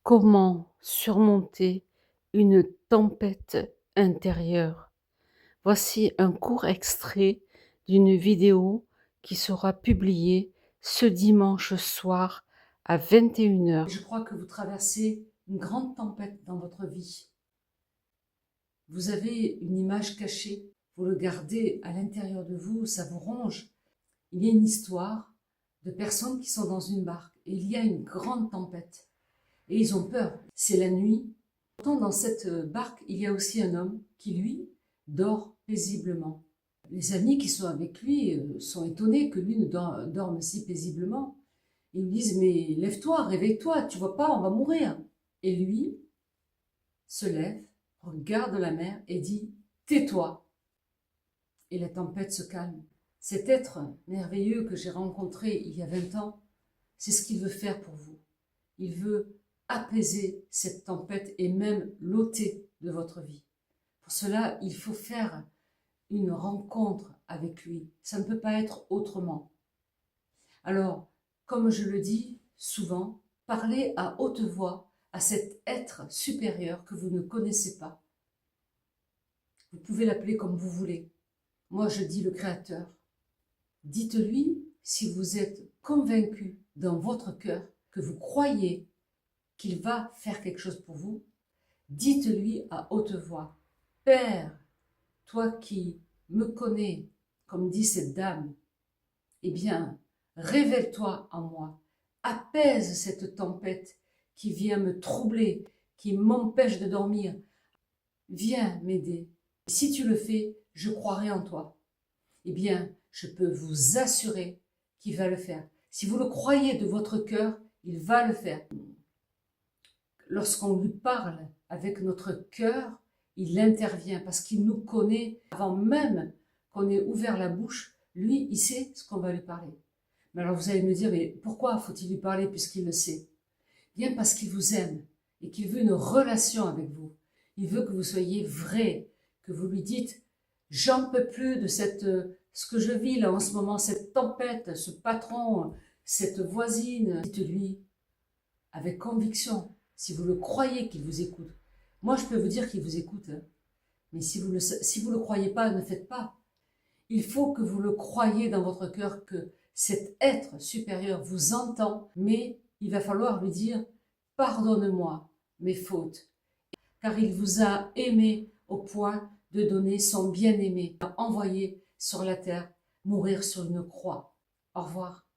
Comment surmonter une tempête intérieure? Voici un court extrait d'une vidéo qui sera publiée ce dimanche soir à 21 h. Je crois que vous traversez une grande tempête dans votre vie. Vous avez une image cachée, vous le gardez à l'intérieur de vous, ça vous ronge. Il y a une histoire de personnes qui sont dans une barque et il y a une grande tempête. Et ils ont peur, c'est la nuit. Pourtant, dans cette barque, il y a aussi un homme qui, lui, dort paisiblement. Les amis qui sont avec lui sont étonnés que lui ne dorme si paisiblement. Ils lui disent « Mais lève-toi, réveille-toi, tu vois pas, on va mourir !» Et lui se lève, regarde la mer et dit « Tais-toi !» Et la tempête se calme. Cet être merveilleux que j'ai rencontré il y a 20 ans, c'est ce qu'il veut faire pour vous. Il veut apaiser cette tempête et même l'ôter de votre vie. Pour cela, il faut faire une rencontre avec lui. Ça ne peut pas être autrement. Alors, comme je le dis souvent, parlez à haute voix à cet être supérieur que vous ne connaissez pas. Vous pouvez l'appeler comme vous voulez. Moi, je dis le Créateur. Dites-lui si vous êtes convaincu dans votre cœur que vous croyez qu'il va faire quelque chose pour vous, dites-lui à haute voix, « Père, toi qui me connais, comme dit cette dame, eh bien, révèle-toi en moi, apaise cette tempête qui vient me troubler, qui m'empêche de dormir, viens m'aider. Si tu le fais, je croirai en toi. » Eh bien, je peux vous assurer qu'il va le faire. Si vous le croyez de votre cœur, il va le faire. Lorsqu'on lui parle avec notre cœur, il intervient parce qu'il nous connaît avant même qu'on ait ouvert la bouche. Lui, il sait ce qu'on va lui parler. Mais alors vous allez me dire, mais pourquoi faut-il lui parler puisqu'il le sait? Bien parce qu'il vous aime et qu'il veut une relation avec vous. Il veut que vous soyez vrai, que vous lui dites, j'en peux plus de ce que je vis là en ce moment, cette tempête, ce patron, cette voisine. Dites-lui avec conviction, si vous le croyez qu'il vous écoute. Moi, je peux vous dire qu'il vous écoute. Hein. Mais si vous le croyez pas, ne faites pas. Il faut que vous le croyiez dans votre cœur que cet être supérieur vous entend, mais il va falloir lui dire « Pardonne-moi mes fautes ». Car il vous a aimé au point de donner son bien-aimé, envoyé sur la terre, mourir sur une croix. Au revoir.